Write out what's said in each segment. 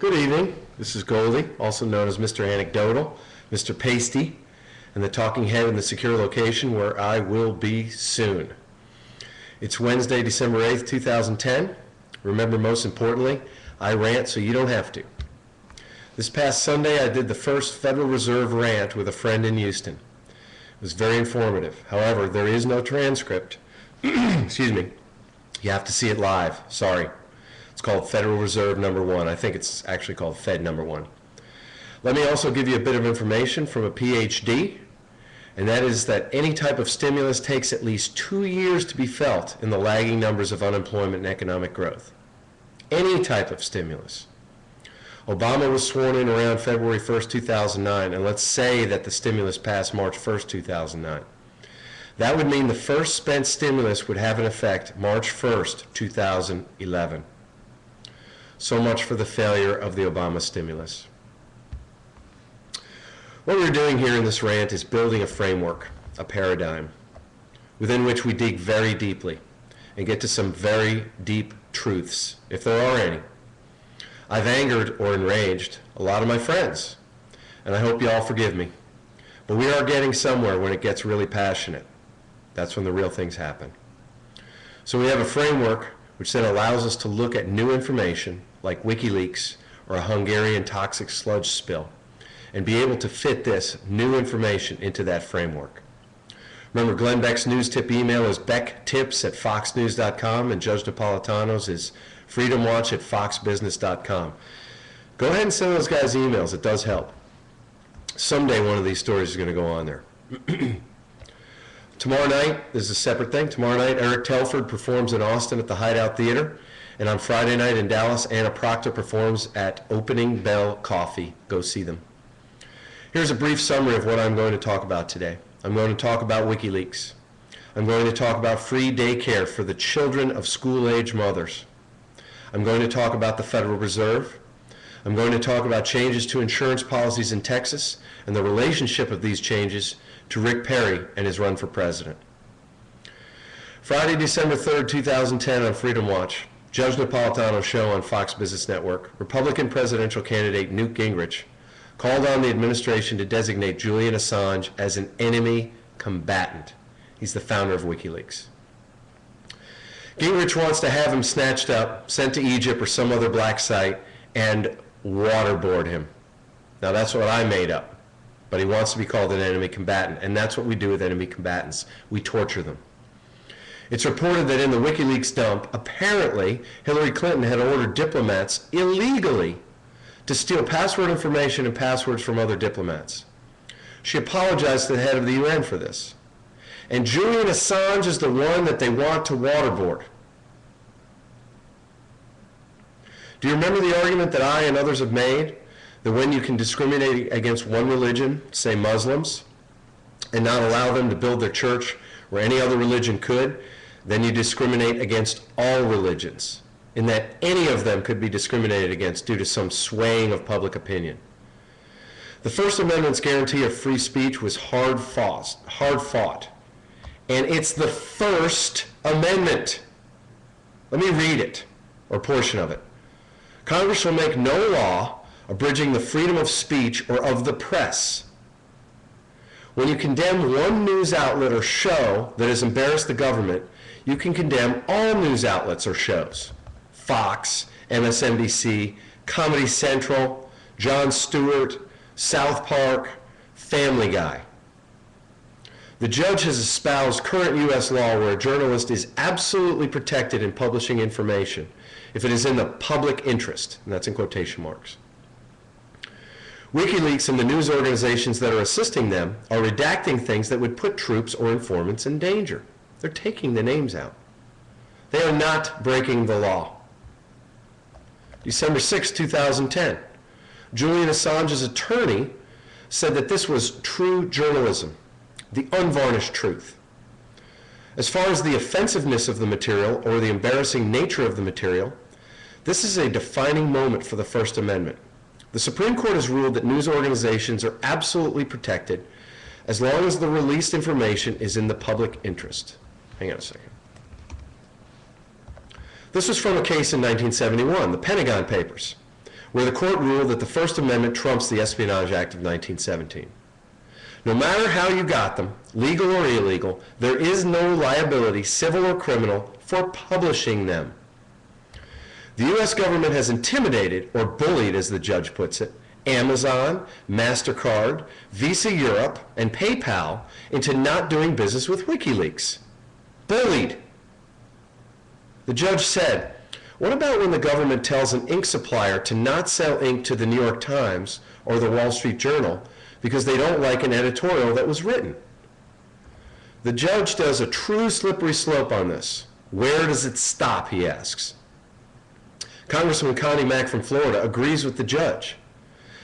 Good evening. This is Goldie, also known as Mr. Anecdotal, Mr. Pasty, and the talking head in the secure location where I will be soon. It's Wednesday, December 8th, 2010. Remember, most importantly, I rant so you don't have to. This past Sunday, I did the first Federal Reserve rant with a friend in Houston. It was very informative. However, there is no transcript. Excuse me. You have to see it live. Sorry. It's called Federal Reserve number 1. I think it's actually called Fed number 1. Let me also give you a bit of information from a PhD, and that is that any type of stimulus takes at least 2 years to be felt in the lagging numbers of unemployment and economic growth. Any type of stimulus. Obama was sworn in around February 1st, 2009, and let's say that the stimulus passed March 1st, 2009. That would mean the first spent stimulus would have an effect March 1st, 2011. So much for the failure of the Obama stimulus. What we're doing here in this rant is building a framework, a paradigm, within which we dig very deeply and get to some very deep truths, if there are any. I've angered or enraged a lot of my friends, and I hope you all forgive me. But we are getting somewhere when it gets really passionate. That's when the real things happen. So we have a framework which then allows us to look at new information like Wikileaks or a Hungarian toxic sludge spill and be able to fit this new information into that framework. Remember, Glenn Beck's news tip email is becktips@foxnews.com and Judge Napolitano's is freedomwatch@foxbusiness.com. Go ahead and send those guys emails. It does help. Someday one of these stories is going to go on there. Tomorrow night, this is a separate thing. Tomorrow night, Eric Telford performs in Austin at the Hideout Theater. And on Friday night in Dallas, Anna Proctor performs at Opening Bell Coffee. Go see them. Here's a brief summary of what I'm going to talk about today. I'm going to talk about Wikileaks. I'm going to talk about free daycare for the children of school-age mothers. I'm going to talk about the Federal Reserve. I'm going to talk about changes to insurance policies in Texas and the relationship of these changes to Rick Perry and his run for president. Friday, December 3rd, 2010 on Freedom Watch, Judge Napolitano's show on Fox Business Network, Republican presidential candidate Newt Gingrich called on the administration to designate Julian Assange as an enemy combatant. He's the founder of Wikileaks. Gingrich wants to have him snatched up, sent to Egypt or some other black site, and waterboard him. Now that's what I made up. But he wants to be called an enemy combatant, and that's what we do with enemy combatants. We torture them. It's reported that in the Wikileaks dump, apparently Hillary Clinton had ordered diplomats illegally to steal password information and passwords from other diplomats. She apologized to the head of the UN for this. And Julian Assange is the one that they want to waterboard. Do you remember the argument that I and others have made? That when you can discriminate against one religion, say Muslims, and not allow them to build their church where any other religion could, then you discriminate against all religions, in that any of them could be discriminated against due to some swaying of public opinion. The First Amendment's guarantee of free speech was hard fought, and it's the First Amendment. Let me read it, or a portion of it. Congress shall make no law abridging the freedom of speech or of the press. When you condemn one news outlet or show that has embarrassed the government, you can condemn all news outlets or shows. Fox, MSNBC, Comedy Central, Jon Stewart, South Park, Family Guy. The judge has espoused current U.S. law where a journalist is absolutely protected in publishing information if it is in the public interest, and that's in quotation marks. Wikileaks and the news organizations that are assisting them are redacting things that would put troops or informants in danger. They're taking the names out. They are not breaking the law. December 6, 2010, Julian Assange's attorney said that this was true journalism, the unvarnished truth. As far as the offensiveness of the material or the embarrassing nature of the material, this is a defining moment for the First Amendment. The Supreme Court has ruled that news organizations are absolutely protected as long as the released information is in the public interest. Hang on a second. This was from a case in 1971, the Pentagon Papers, where the court ruled that the First Amendment trumps the Espionage Act of 1917. No matter how you got them, legal or illegal, there is no liability, civil or criminal, for publishing them. The U.S. government has intimidated, or bullied as the judge puts it, Amazon, MasterCard, Visa Europe, and PayPal into not doing business with Wikileaks. Bullied. The judge said, what about when the government tells an ink supplier to not sell ink to the New York Times or the Wall Street Journal because they don't like an editorial that was written? The judge does a true slippery slope on this. Where does it stop, he asks. Congresswoman Connie Mack from Florida agrees with the judge.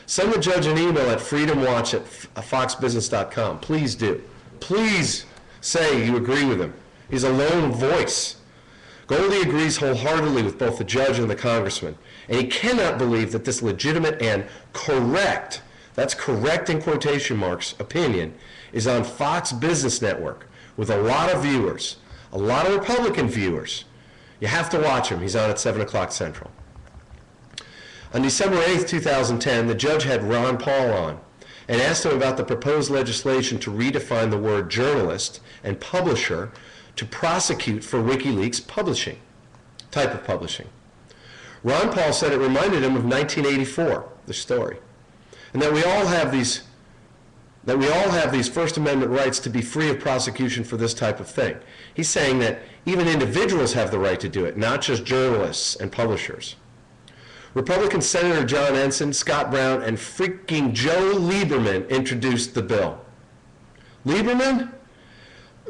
Send the judge an email at freedomwatch@foxbusiness.com. Please do. Please say you agree with him. He's a lone voice. Goldy agrees wholeheartedly with both the judge and the congressman, and he cannot believe that this legitimate and correct, that's correct in quotation marks, opinion, is on Fox Business Network with a lot of viewers, a lot of Republican viewers. You have to watch him. He's on at 7 o'clock Central. On December 8th, 2010, the judge had Ron Paul on and asked him about the proposed legislation to redefine the word journalist and publisher to prosecute for WikiLeaks publishing, type of publishing. Ron Paul said it reminded him of 1984, the story, and that we all have these First Amendment rights to be free of prosecution for this type of thing. He's saying that even individuals have the right to do it, not just journalists and publishers. Republican Senator John Ensign, Scott Brown, and freaking Joe Lieberman introduced the bill. Lieberman?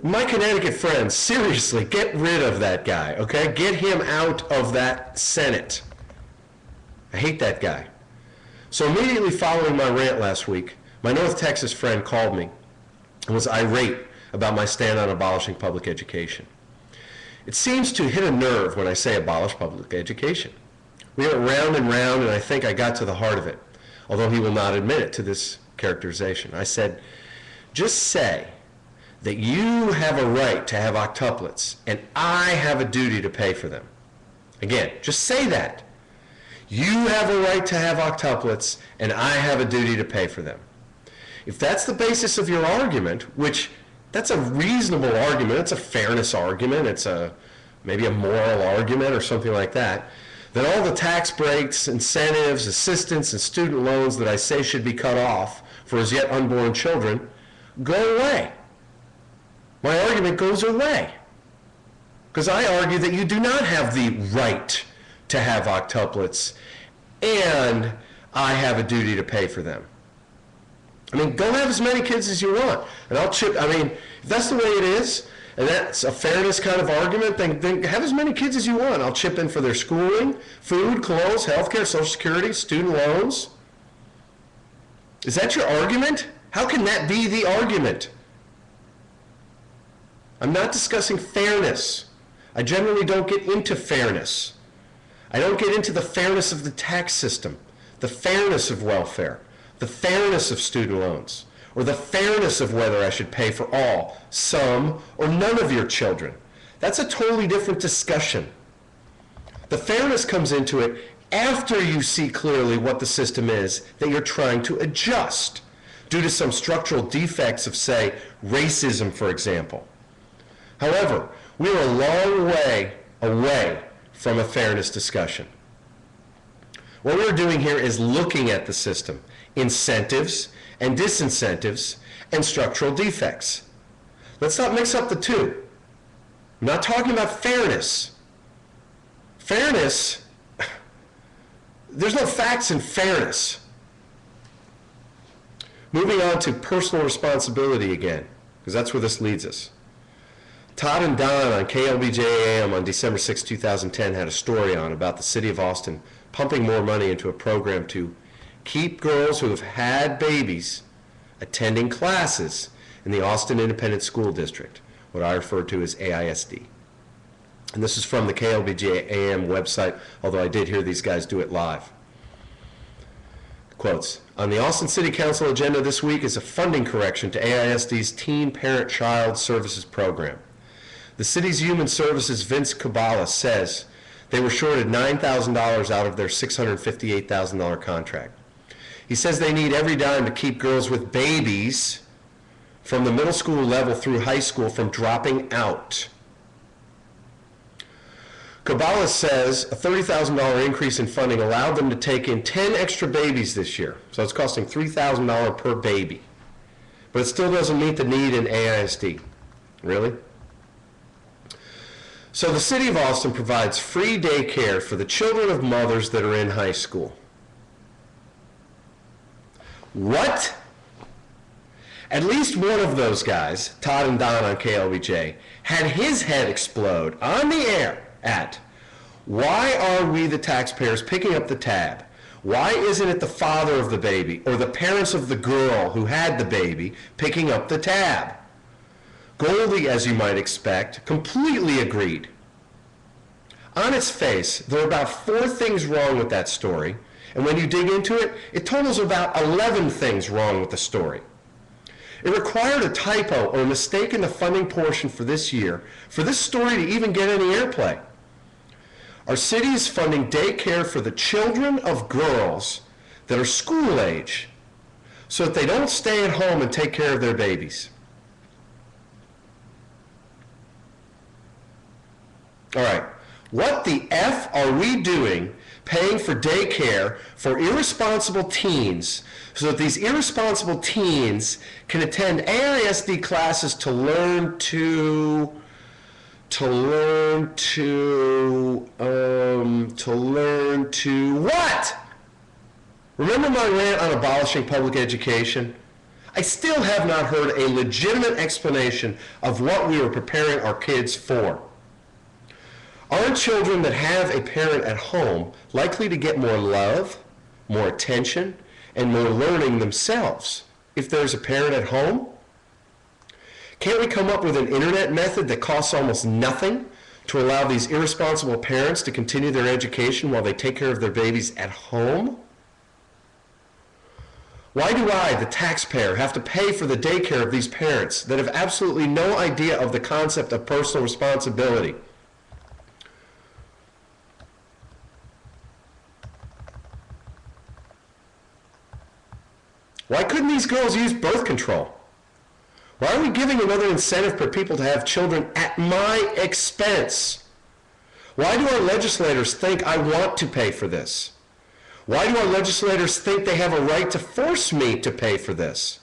My Connecticut friends, seriously, get rid of that guy, okay? Get him out of that Senate. I hate that guy. So immediately following my rant last week, my North Texas friend called me and was irate about my stand on abolishing public education. It seems to hit a nerve when I say abolish public education. We went round and round, and I think I got to the heart of it, although he will not admit it to this characterization. I said, just say that you have a right to have octuplets, and I have a duty to pay for them. Again, just say that. You have a right to have octuplets, and I have a duty to pay for them. If that's the basis of your argument, which that's a reasonable argument, it's a fairness argument, it's maybe a moral argument or something like that, then all the tax breaks, incentives, assistance, and student loans that I say should be cut off for as yet unborn children go away. My argument goes away. Because I argue that you do not have the right to have octuplets, and I have a duty to pay for them. I mean, go have as many kids as you want, and I'll chip. I mean, if that's the way it is, and that's a fairness kind of argument, then have as many kids as you want. I'll chip in for their schooling, food, clothes, healthcare, Social Security, student loans. Is that your argument? How can that be the argument? I'm not discussing fairness. I generally don't get into fairness. I don't get into the fairness of the tax system, the fairness of welfare, the fairness of student loans, or the fairness of whether I should pay for all, some, or none of your children. That's a totally different discussion. The fairness comes into it after you see clearly what the system is that you're trying to adjust due to some structural defects of, say, racism, for example. However, we are a long way away from a fairness discussion. What we're doing here is looking at the system, incentives and disincentives and structural defects. Let's not mix up the two. I'm not talking about fairness. Fairness, there's no facts in fairness. Moving on to personal responsibility again, because that's where this leads us. Todd and Don on KLBJ-AM on December 6, 2010 had a story on about the city of Austin pumping more money into a program to keep girls who have had babies attending classes in the Austin Independent School District, what I refer to as AISD. And this is from the KLBJ-AM website, although I did hear these guys do it live. Quotes, on the Austin City Council agenda this week is a funding correction to AISD's Teen Parent Child Services Program. The city's Human Services Vince Cabala says They were shorted $9,000 out of their $658,000 contract. He says they need every dime to keep girls with babies from the middle school level through high school from dropping out. Kabbalah says a $30,000 increase in funding allowed them to take in 10 extra babies this year. So it's costing $3,000 per baby. But it still doesn't meet the need in AISD. Really? So the city of Austin provides free daycare for the children of mothers that are in high school. What? At least one of those guys, Todd and Don on KLBJ, had his head explode on the air at, why are we the taxpayers picking up the tab? Why isn't it the father of the baby or the parents of the girl who had the baby picking up the tab? Goldy, as you might expect, completely agreed. On its face, there are about 4 things wrong with that story, and when you dig into it, it totals about 11 things wrong with the story. It required a typo or a mistake in the funding portion for this year for this story to even get any airplay. Our city is funding daycare for the children of girls that are school age so that they don't stay at home and take care of their babies. All right, what the F are we doing paying for daycare for irresponsible teens so that these irresponsible teens can attend AISD classes to learn what? Remember my rant on abolishing public education? I still have not heard a legitimate explanation of what we are preparing our kids for. Aren't children that have a parent at home likely to get more love, more attention, and more learning themselves if there's a parent at home? Can't we come up with an internet method that costs almost nothing to allow these irresponsible parents to continue their education while they take care of their babies at home? Why do I, the taxpayer, have to pay for the daycare of these parents that have absolutely no idea of the concept of personal responsibility? Why couldn't these girls use birth control? Why are we giving another incentive for people to have children at my expense? Why do our legislators think I want to pay for this? Why do our legislators think they have a right to force me to pay for this?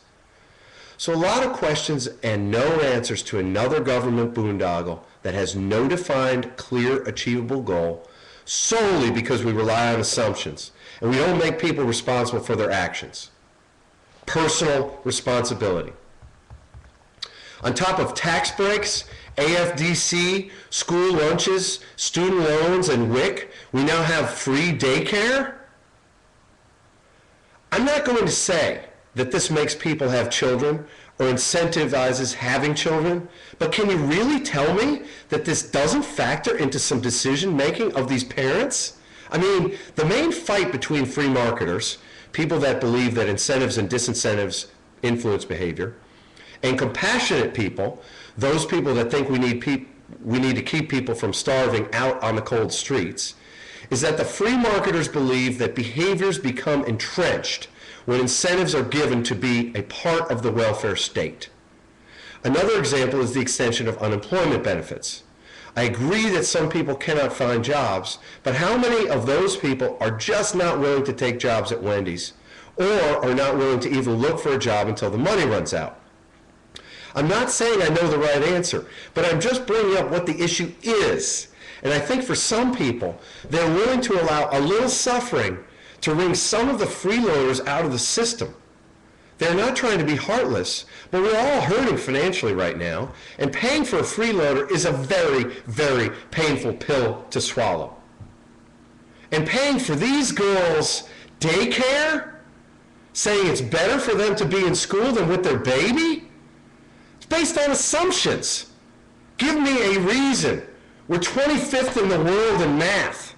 So a lot of questions and no answers to another government boondoggle that has no defined, clear, achievable goal solely because we rely on assumptions and we don't make people responsible for their actions. Personal responsibility. On top of tax breaks, AFDC, school lunches, student loans, and WIC, we now have free daycare? I'm not going to say that this makes people have children or incentivizes having children, but can you really tell me that this doesn't factor into some decision making of these parents? I mean, the main fight between free marketers, people that believe that incentives and disincentives influence behavior, and compassionate people, those people that think we need to keep people from starving out on the cold streets, is that the free marketers believe that behaviors become entrenched when incentives are given to be a part of the welfare state. Another example is the extension of unemployment benefits. I agree that some people cannot find jobs, but how many of those people are just not willing to take jobs at Wendy's or are not willing to even look for a job until the money runs out? I'm not saying I know the right answer, but I'm just bringing up what the issue is. And I think for some people, they're willing to allow a little suffering to wring some of the freeloaders out of the system. They're not trying to be heartless, but we're all hurting financially right now, and paying for a freeloader is a very, very painful pill to swallow. And paying for these girls daycare, saying it's better for them to be in school than with their baby? It's based on assumptions. Give me a reason. We're 25th in the world in math.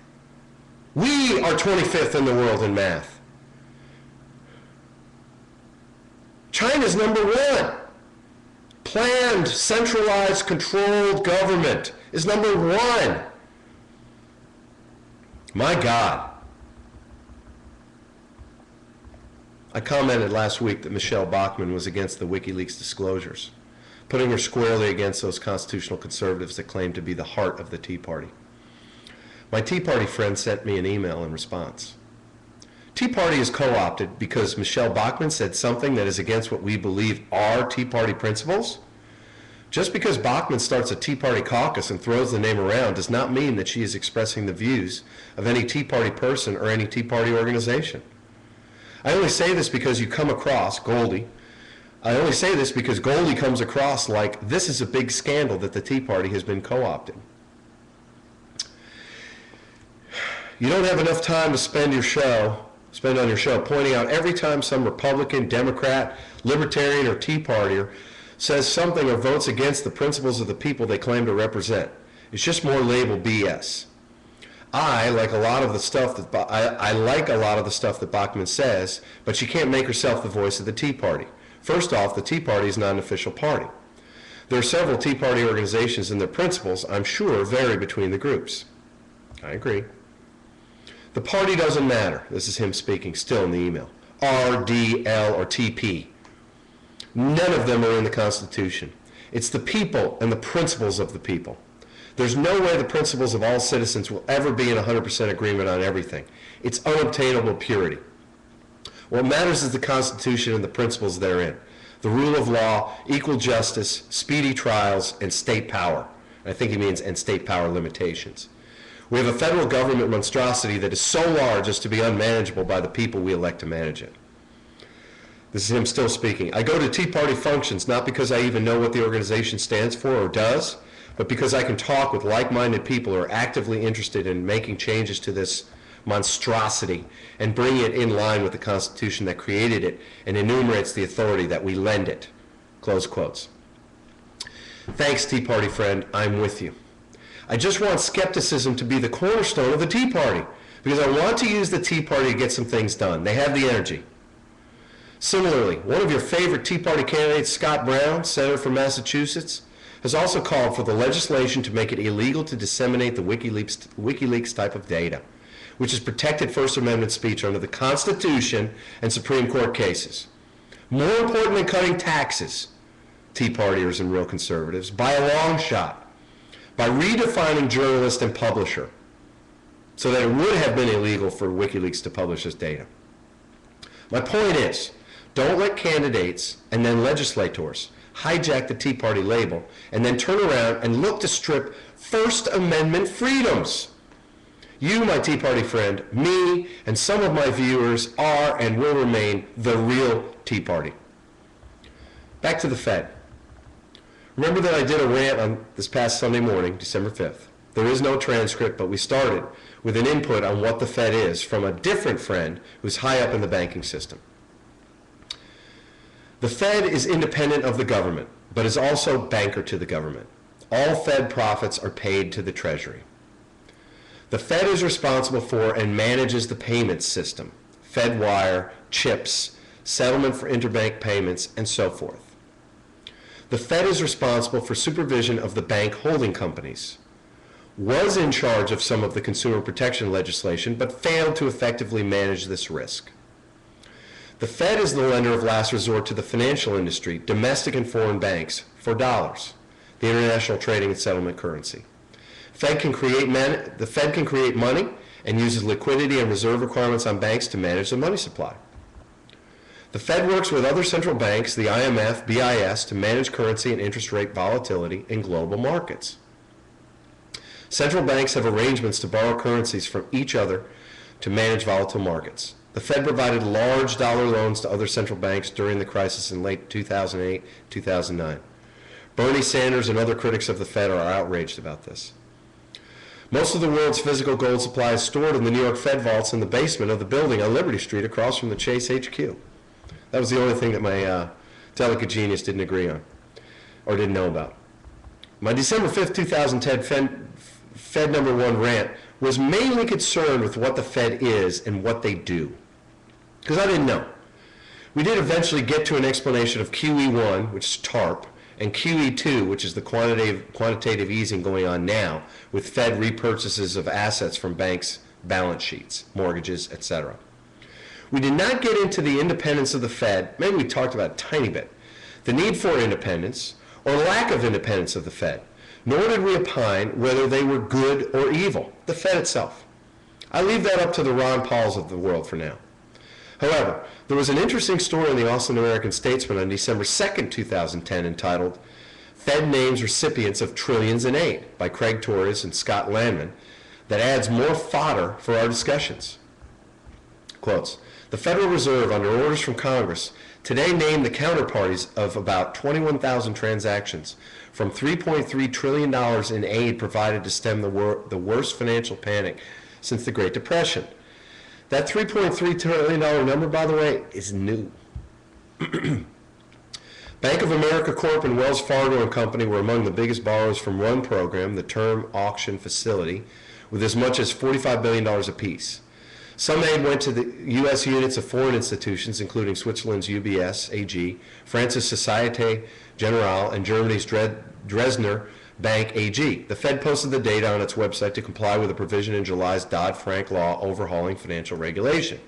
We are 25th in the world in math. China's number 1. Planned, centralized, controlled government is number 1. My God. I commented last week that Michelle Bachmann was against the Wikileaks disclosures, putting her squarely against those constitutional conservatives that claim to be the heart of the Tea Party. My Tea Party friend sent me an email in response. Tea Party is co-opted because Michelle Bachmann said something that is against what we believe are Tea Party principles? Just because Bachmann starts a Tea Party caucus and throws the name around does not mean that she is expressing the views of any Tea Party person or any Tea Party organization. I only say this because you come across, Goldie, I only say this because Goldie comes across like this is a big scandal that the Tea Party has been co-opted. You don't have enough time to spend on your show pointing out every time some Republican, Democrat, Libertarian, or Tea Partier says something or votes against the principles of the people they claim to represent. It's just more labeled BS. I like a lot of the stuff that Bachmann says, but she can't make herself the voice of the Tea Party. First off, the Tea Party is not an official party. There are several Tea Party organizations and their principles, I'm sure, vary between the groups. I agree. The party doesn't matter. This is him speaking still in the email. R, D, L, or TP. None of them are in the Constitution. It's the people and the principles of the people. There's no way the principles of all citizens will ever be in 100% agreement on everything. It's unobtainable purity. What matters is the Constitution and the principles therein. The rule of law, equal justice, speedy trials, and state power. I think he means and state power limitations. We have a federal government monstrosity that is so large as to be unmanageable by the people we elect to manage it. This is him still speaking. I go to Tea Party functions not because I even know what the organization stands for or does, but because I can talk with like-minded people who are actively interested in making changes to this monstrosity and bring it in line with the Constitution that created it and enumerates the authority that we lend it. Close quotes. Thanks, Tea Party friend. I'm with you. I just want skepticism to be the cornerstone of the Tea Party because I want to use the Tea Party to get some things done. They have the energy. Similarly, one of your favorite Tea Party candidates, Scott Brown, Senator from Massachusetts, has also called for the legislation to make it illegal to disseminate the WikiLeaks type of data, which is protected First Amendment speech under the Constitution and Supreme Court cases. More important than cutting taxes, Tea Partiers and real conservatives, by a long shot, by redefining journalist and publisher so that it would have been illegal for WikiLeaks to publish this data. My point is, don't let candidates and then legislators hijack the Tea Party label and then turn around and look to strip First Amendment freedoms. You, my Tea Party friend, me, and some of my viewers are and will remain the real Tea Party. Back to the Fed. Remember that I did a rant on this past Sunday morning, December 5th. There is no transcript, but we started with an input on what the Fed is from a different friend who's high up in the banking system. The Fed is independent of the government, but is also banker to the government. All Fed profits are paid to the Treasury. The Fed is responsible for and manages the payments system, FedWire, chips, settlement for interbank payments, and so forth. The Fed is responsible for supervision of the bank holding companies, was in charge of some of the consumer protection legislation, but failed to effectively manage this risk. The Fed is the lender of last resort to the financial industry, domestic and foreign banks, for dollars, the international trading and settlement currency. The Fed can create money and uses liquidity and reserve requirements on banks to manage the money supply. The Fed works with other central banks, the IMF, BIS, to manage currency and interest rate volatility in global markets. Central banks have arrangements to borrow currencies from each other to manage volatile markets. The Fed provided large dollar loans to other central banks during the crisis in late 2008, 2009. Bernie Sanders and other critics of the Fed are outraged about this. Most of the world's physical gold supply is stored in the New York Fed vaults in the basement of the building on Liberty Street across from the Chase HQ. That was the only thing that my delicate genius didn't agree on or didn't know about. My December 5th, 2010 Fed number 1 rant was mainly concerned with what the Fed is and what they do, because I didn't know. We did eventually get to an explanation of QE1, which is TARP, and QE2, which is the quantitative easing going on now, with Fed repurchases of assets from banks balance sheets, mortgages, etc. We did not get into the independence of the Fed. Maybe we talked about it a tiny bit. The need for independence or lack of independence of the Fed. Nor did we opine whether they were good or evil, the Fed itself. I leave that up to the Ron Pauls of the world for now. However, there was an interesting story in the Austin American-Statesman on December 2nd, 2010, entitled Fed Names Recipients of Trillions in Aid by Craig Torres and Scott Landman that adds more fodder for our discussions. Quotes, the Federal Reserve, under orders from Congress, today named the counterparties of about 21,000 transactions from $3.3 trillion in aid provided to stem the worst financial panic since the Great Depression. That $3.3 trillion number, by the way, is new. Bank of America Corp. And Wells Fargo and Company were among the biggest borrowers from one program, the Term Auction Facility, with as much as $45 billion apiece. Some aid went to the U.S. units of foreign institutions, including Switzerland's UBS AG, France's Societe Generale, and Germany's Dresdner Bank AG. The Fed posted the data on its website to comply with a provision in July's Dodd-Frank law overhauling financial regulation.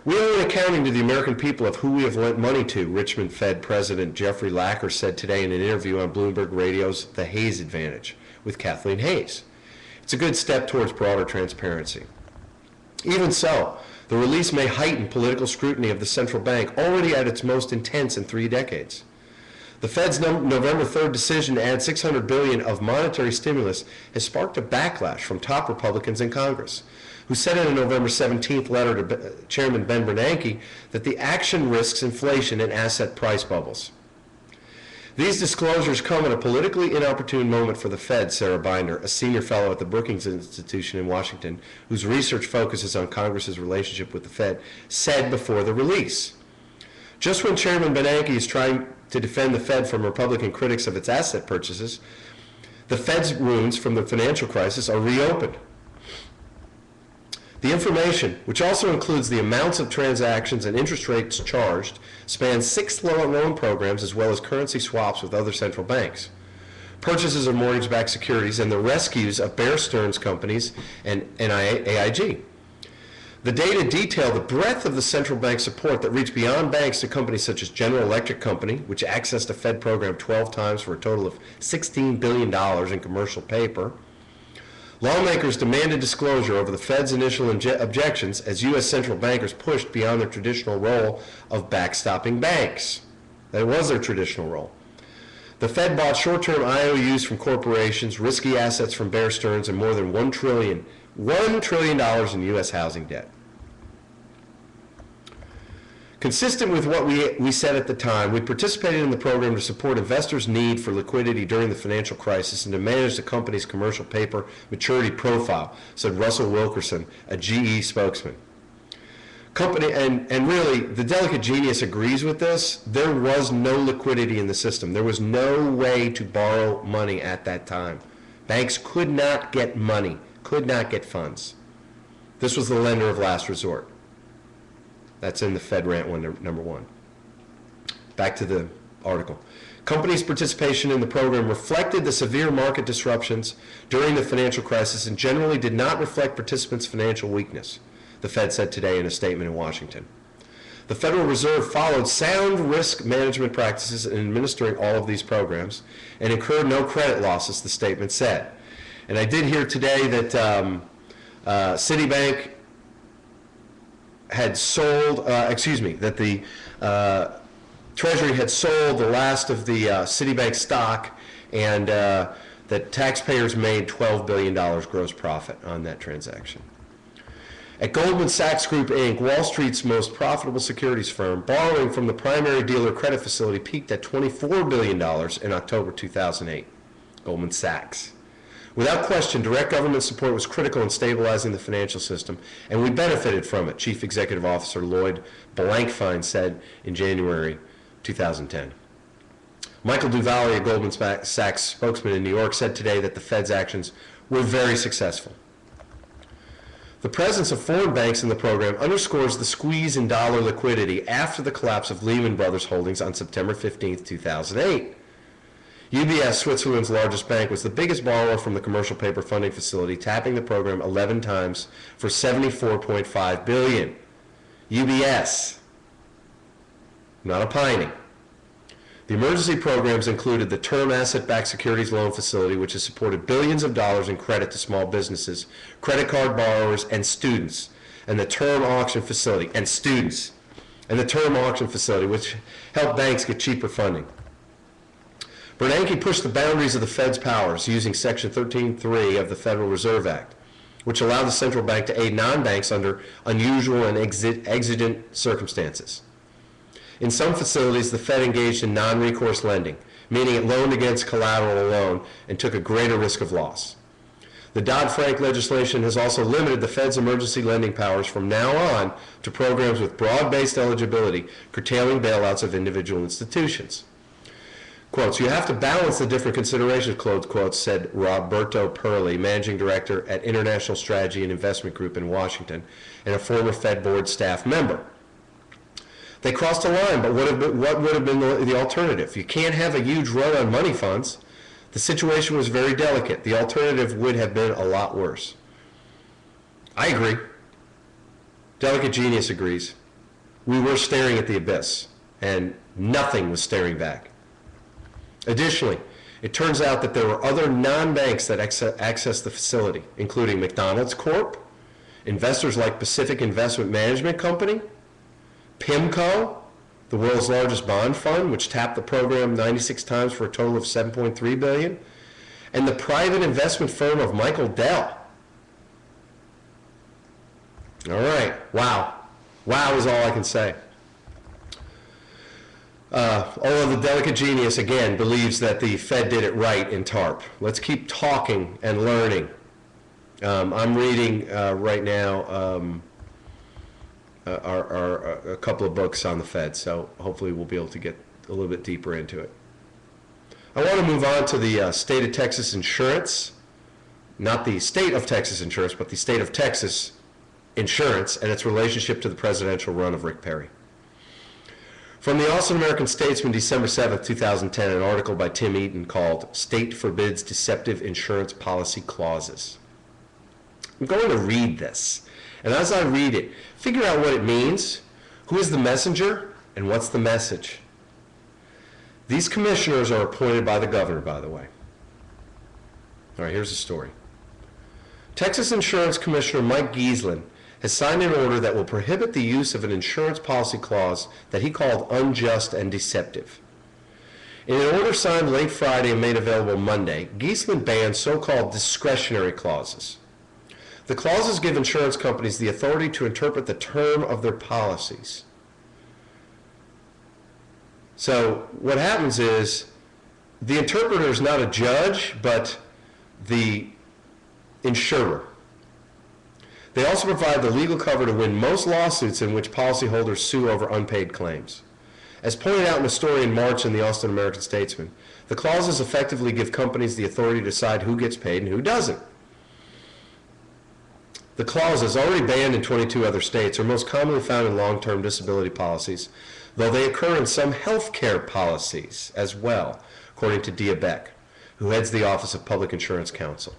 We owe an accounting to the American people of who we have lent money to, Richmond Fed President Jeffrey Lacker said today in an interview on Bloomberg Radio's The Hayes Advantage with Kathleen Hayes. It's a good step towards broader transparency. Even so, the release may heighten political scrutiny of the central bank, already at its most intense in 3 decades. The Fed's November 3rd decision to add $600 billion of monetary stimulus has sparked a backlash from top Republicans in Congress, who said in a November 17th letter to Chairman Ben Bernanke that the action risks inflation and asset price bubbles. These disclosures come at a politically inopportune moment for the Fed, Sarah Binder, a senior fellow at the Brookings Institution in Washington, whose research focuses on Congress's relationship with the Fed, said before the release. Just when Chairman Bernanke is trying to defend the Fed from Republican critics of its asset purchases, the Fed's wounds from the financial crisis are reopened. The information, which also includes the amounts of transactions and interest rates charged, spans 6 loan programs as well as currency swaps with other central banks, purchases of mortgage-backed securities, and the rescues of Bear Stearns companies and AIG. The data detail the breadth of the central bank support that reached beyond banks to companies such as General Electric Company, which accessed a Fed program 12 times for a total of $16 billion in commercial paper. Lawmakers demanded disclosure over the Fed's initial objections as U.S. central bankers pushed beyond their traditional role of backstopping banks. That was their traditional role. The Fed bought short-term IOUs from corporations, risky assets from Bear Stearns, and more than $1 trillion in U.S. housing debt. Consistent with what we said at the time, we participated in the program to support investors' need for liquidity during the financial crisis and to manage the company's commercial paper maturity profile, said Russell Wilkerson, a GE spokesman. And really, the delicate genius agrees with this. There was no liquidity in the system. There was no way to borrow money at that time. Banks could not get money, could not get funds. This was the lender of last resort. That's in the Fed Rant number 1. Back to the article. Companies' participation in the program reflected the severe market disruptions during the financial crisis and generally did not reflect participants' financial weakness, the Fed said today in a statement in Washington. The Federal Reserve followed sound risk management practices in administering all of these programs and incurred no credit losses, the statement said. And I did hear today that Citibank had sold, that the Treasury had sold the last of the Citibank stock, and that taxpayers made $12 billion gross profit on that transaction. At Goldman Sachs Group, Inc., Wall Street's most profitable securities firm, borrowing from the primary dealer credit facility peaked at $24 billion in October 2008. Goldman Sachs. Without question, direct government support was critical in stabilizing the financial system, and we benefited from it, Chief Executive Officer Lloyd Blankfein said in January 2010. Michael Duvally, a Goldman Sachs spokesman in New York, said today that the Fed's actions were very successful. The presence of foreign banks in the program underscores the squeeze in dollar liquidity after the collapse of Lehman Brothers holdings on September 15, 2008. UBS, Switzerland's largest bank, was the biggest borrower from the commercial paper funding facility, tapping the program 11 times for $74.5 billion. UBS, not opining. The emergency programs included the Term Asset-Backed Securities Loan Facility, which has supported billions of dollars in credit to small businesses, credit card borrowers, and students, and the Term Auction Facility, and students, and the Term Auction Facility, which helped banks get cheaper funding. Bernanke pushed the boundaries of the Fed's powers using Section 13.3 of the Federal Reserve Act, which allowed the central bank to aid non-banks under unusual and exigent circumstances. In some facilities, the Fed engaged in non-recourse lending, meaning it loaned against collateral alone and took a greater risk of loss. The Dodd-Frank legislation has also limited the Fed's emergency lending powers from now on to programs with broad-based eligibility, curtailing bailouts of individual institutions. Quotes, "You have to balance the different considerations," close quotes, said Roberto Perli, managing director at International Strategy and Investment Group in Washington, and a former Fed board staff member. They crossed a line, but what would have been the alternative? You can't have a huge run on money funds. The situation was very delicate. The alternative would have been a lot worse. I agree. Delicate Genius agrees. We were staring at the abyss, and nothing was staring back. Additionally, it turns out that there were other non-banks that accessed the facility, including McDonald's Corp., investors like Pacific Investment Management Company, PIMCO, the world's largest bond fund, which tapped the program 96 times for a total of $7.3 billion, and the private investment firm of Michael Dell. All right, wow. Wow is all I can say. Although the Delicate Genius, again, believes that the Fed did it right in TARP. Let's keep talking and learning. I'm reading right now a couple of books on the Fed, so hopefully we'll be able to get a little bit deeper into it. I want to move on to the state of Texas insurance, not the state of Texas insurance, but the state of Texas insurance and its relationship to the presidential run of Rick Perry. From the Austin American-Statesman, December 7th, 2010, an article by Tim Eaton called "State Forbids Deceptive Insurance Policy Clauses." I'm going to read this, and as I read it, figure out what it means, who is the messenger, and what's the message. These commissioners are appointed by the governor, by the way. All right, here's the story. Texas Insurance Commissioner Mike Giesland has signed an order that will prohibit the use of an insurance policy clause that he called unjust and deceptive. In an order signed late Friday and made available Monday, Giesland bans so-called discretionary clauses. The clauses give insurance companies the authority to interpret the term of their policies. So what happens is the interpreter is not a judge, but the insurer. They also provide the legal cover to win most lawsuits in which policyholders sue over unpaid claims. As pointed out in a story in March in the Austin American-Statesman, the clauses effectively give companies the authority to decide who gets paid and who doesn't. The clauses, already banned in 22 other states, are most commonly found in long-term disability policies, though they occur in some health care policies as well, according to Dia Beck, who heads the Office of Public Insurance Counsel.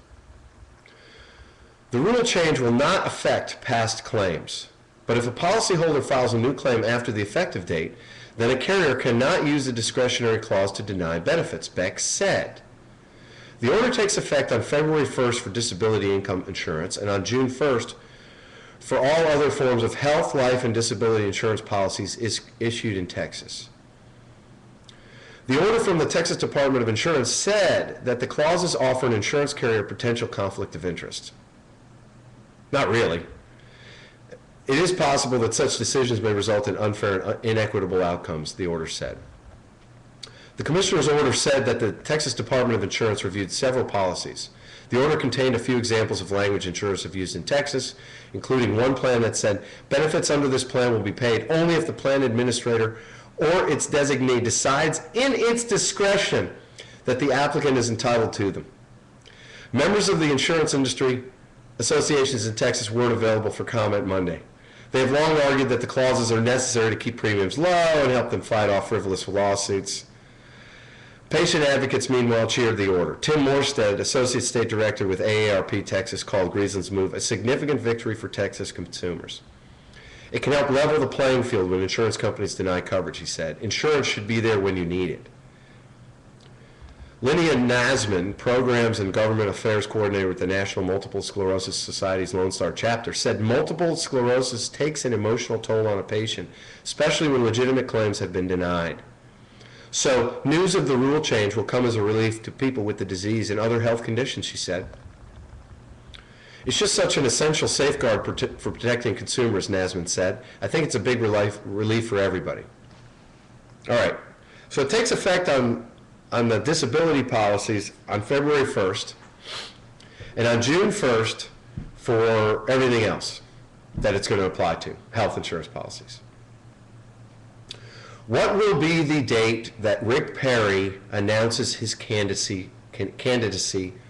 The rule change will not affect past claims, but if a policyholder files a new claim after the effective date, then a carrier cannot use the discretionary clause to deny benefits, Beck said. The order takes effect on February 1st for disability income insurance and on June 1st for all other forms of health, life, and disability insurance policies is issued in Texas. The order from the Texas Department of Insurance said that the clauses offer an insurance carrier potential conflict of interest. Not really. It is possible that such decisions may result in unfair and inequitable outcomes, the order said. The commissioner's order said that the Texas Department of Insurance reviewed several policies. The order contained a few examples of language insurers have used in Texas, including one plan that said benefits under this plan will be paid only if the plan administrator or its designee decides in its discretion that the applicant is entitled to them. Members of the insurance industry associations in Texas weren't available for comment Monday. They have long argued that the clauses are necessary to keep premiums low and help them fight off frivolous lawsuits. Patient advocates, meanwhile, cheered the order. Tim Morstead, Associate State Director with AARP Texas, called Griesling's move a significant victory for Texas consumers. It can help level the playing field when insurance companies deny coverage, he said. Insurance should be there when you need it. Linnea Nasman, Programs and Government Affairs Coordinator with the National Multiple Sclerosis Society's Lone Star chapter, said multiple sclerosis takes an emotional toll on a patient, especially when legitimate claims have been denied. So news of the rule change will come as a relief to people with the disease and other health conditions, she said. It's just such an essential safeguard for protecting consumers, Nasman said. I think it's a big relief for everybody. All right, so it takes effect on the disability policies on February 1st and on June 1st for everything else that it's going to apply to, health insurance policies. What will be the date that Rick Perry announces his candidacy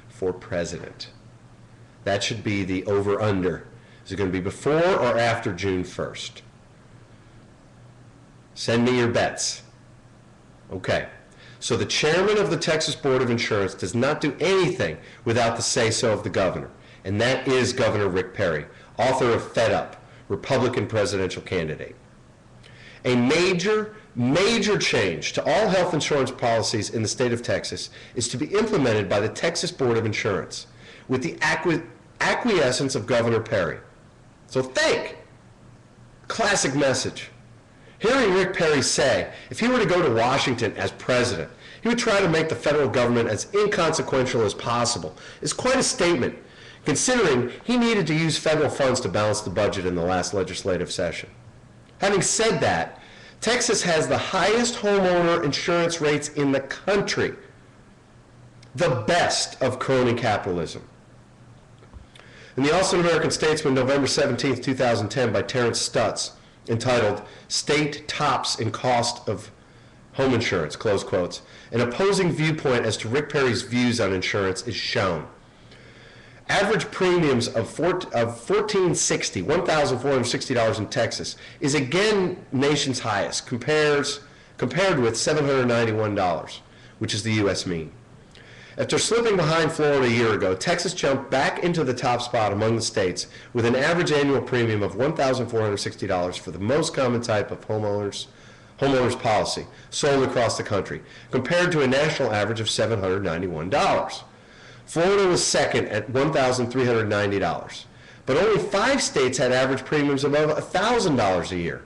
for president? That should be the over-under. Is it going to be before or after June 1st? Send me your bets. Okay. So the chairman of the Texas Board of Insurance does not do anything without the say-so of the governor, and that is Governor Rick Perry, author of Fed Up, Republican presidential candidate. A major change to all health insurance policies in the state of Texas is to be implemented by the Texas Board of Insurance with the acquiescence of Governor Perry. So think, classic message. Hearing Rick Perry say, if he were to go to Washington as president, he would try to make the federal government as inconsequential as possible is quite a statement, considering he needed to use federal funds to balance the budget in the last legislative session. Having said that, Texas has the highest homeowner insurance rates in the country, the best of crony capitalism. In the Austin American Statesman, November 17, 2010, by Terrence Stutz, entitled State Tops in Cost of Home Insurance, close quotes, an opposing viewpoint as to Rick Perry's views on insurance is shown. Average premiums of $1,460 in Texas is again nation's highest, compared with $791, which is the U.S. mean. After slipping behind Florida a year ago, Texas jumped back into the top spot among the states with an average annual premium of $1,460 for the most common type of homeowners policy sold across the country, compared to a national average of $791. Florida was second at $1,390, but only 5 states had average premiums above $1,000 a year,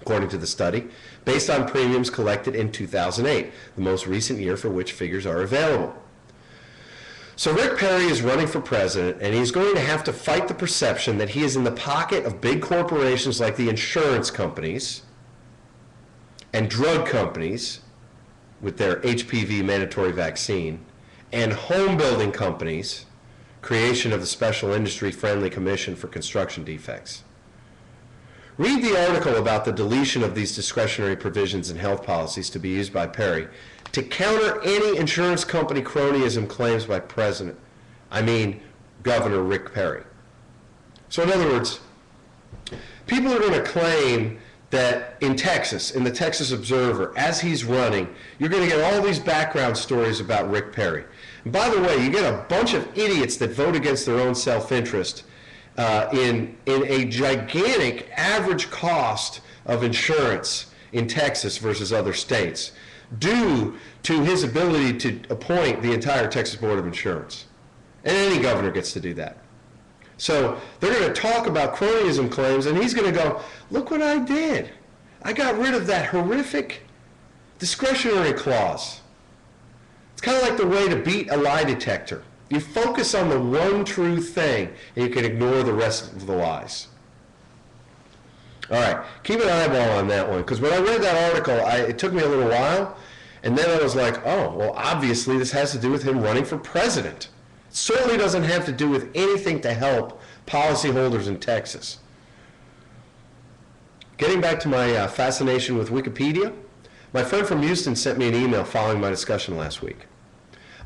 according to the study, based on premiums collected in 2008, the most recent year for which figures are available. So Rick Perry is running for president, and he's going to have to fight the perception that he is in the pocket of big corporations like the insurance companies and drug companies with their HPV mandatory vaccine, and home building companies, creation of the Special Industry Friendly Commission for Construction Defects. Read the article about the deletion of these discretionary provisions in health policies to be used by Perry to counter any insurance company cronyism claims by Governor Rick Perry. So in other words, people are going to claim that in Texas, in the Texas Observer, as he's running, you're going to get all these background stories about Rick Perry. And by the way, you get a bunch of idiots that vote against their own self-interest in a gigantic average cost of insurance in Texas versus other states, due to his ability to appoint the entire Texas Board of Insurance. And any governor gets to do that. So they're going to talk about cronyism claims, and he's going to go, look what I did. I got rid of that horrific discretionary clause. It's kind of like the way to beat a lie detector. You focus on the one true thing, and you can ignore the rest of the lies. All right, keep an eyeball on that one, because when I read that article, it took me a little while, and then I was like, oh, well, obviously this has to do with him running for president. It certainly doesn't have to do with anything to help policyholders in Texas. Getting back to my fascination with Wikipedia, my friend from Houston sent me an email following my discussion last week.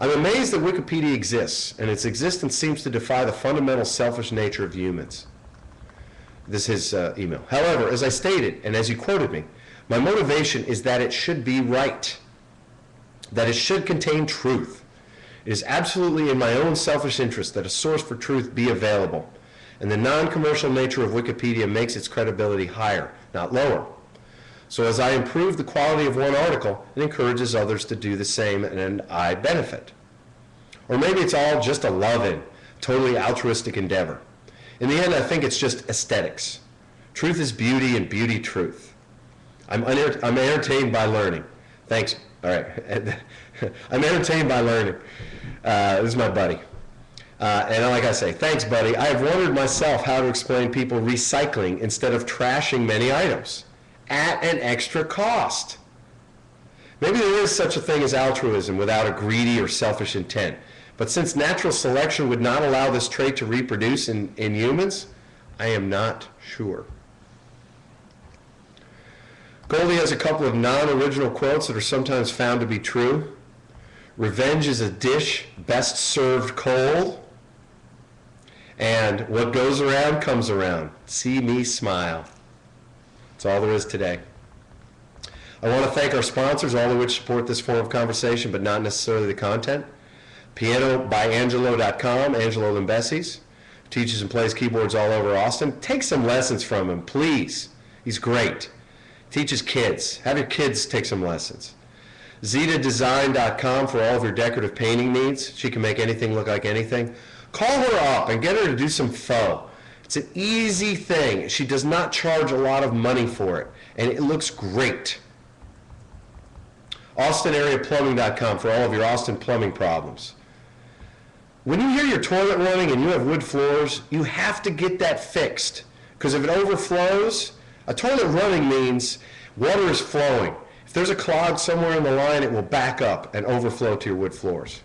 I'm amazed that Wikipedia exists, and its existence seems to defy the fundamental selfish nature of humans. This is his email. However, as I stated, and as you quoted me, my motivation is that it should be right. that it should contain truth. It is absolutely in my own selfish interest that a source for truth be available, and the non-commercial nature of Wikipedia makes its credibility higher, not lower. So as I improve the quality of one article, it encourages others to do the same, and I benefit. Or maybe it's all just a love-in, totally altruistic endeavor. In the end, I think it's just aesthetics. Truth is beauty, and beauty truth. I'm entertained by learning. Thanks. All right. I'm entertained by learning. This is my buddy. And like I say, thanks, buddy. I have wondered myself how to explain people recycling instead of trashing many items at an extra cost. Maybe there is such a thing as altruism without a greedy or selfish intent. But since natural selection would not allow this trait to reproduce in humans, I am not sure. Goldy has a couple of non-original quotes that are sometimes found to be true. Revenge is a dish best served cold. And what goes around comes around. See me smile. That's all there is today. I want to thank our sponsors, all of which support this form of conversation, but not necessarily the content. PianoByAngelo.com, Angelo Limbesi's, teaches and plays keyboards all over Austin. Take some lessons from him, please. He's great. Teaches kids. Have your kids take some lessons. ZetaDesign.com for all of your decorative painting needs. She can make anything look like anything. Call her up and get her to do some faux. It's an easy thing. She does not charge a lot of money for it, and it looks great. AustinAreaPlumbing.com for all of your Austin plumbing problems. When you hear your toilet running and you have wood floors, you have to get that fixed, because if it overflows, a toilet running means water is flowing. If there's a clog somewhere in the line, it will back up and overflow to your wood floors.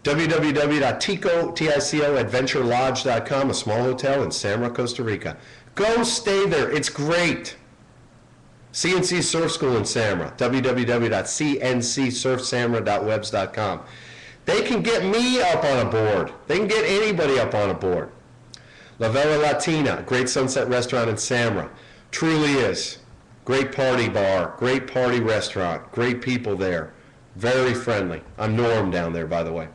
www.ticoadventurelodge.com, a small hotel in Samra, Costa Rica. Go stay there. It's great. CNC Surf School in Samra, www.cncsurfsamra.webs.com. They can get me up on a board. They can get anybody up on a board. La Vela Latina, great sunset restaurant in Samra. Truly is. Great party bar, great party restaurant, great people there. Very friendly. I'm Norm down there, by the way.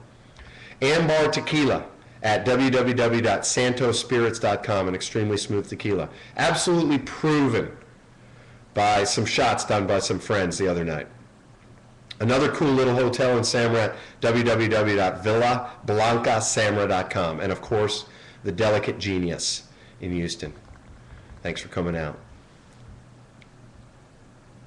Ambar Tequila at www.santospirits.com, an extremely smooth tequila. Absolutely proven by some shots done by some friends the other night. Another cool little hotel in Samra at www.villablancasamra.com. And of course, the Delicate Genius in Houston. Thanks for coming out.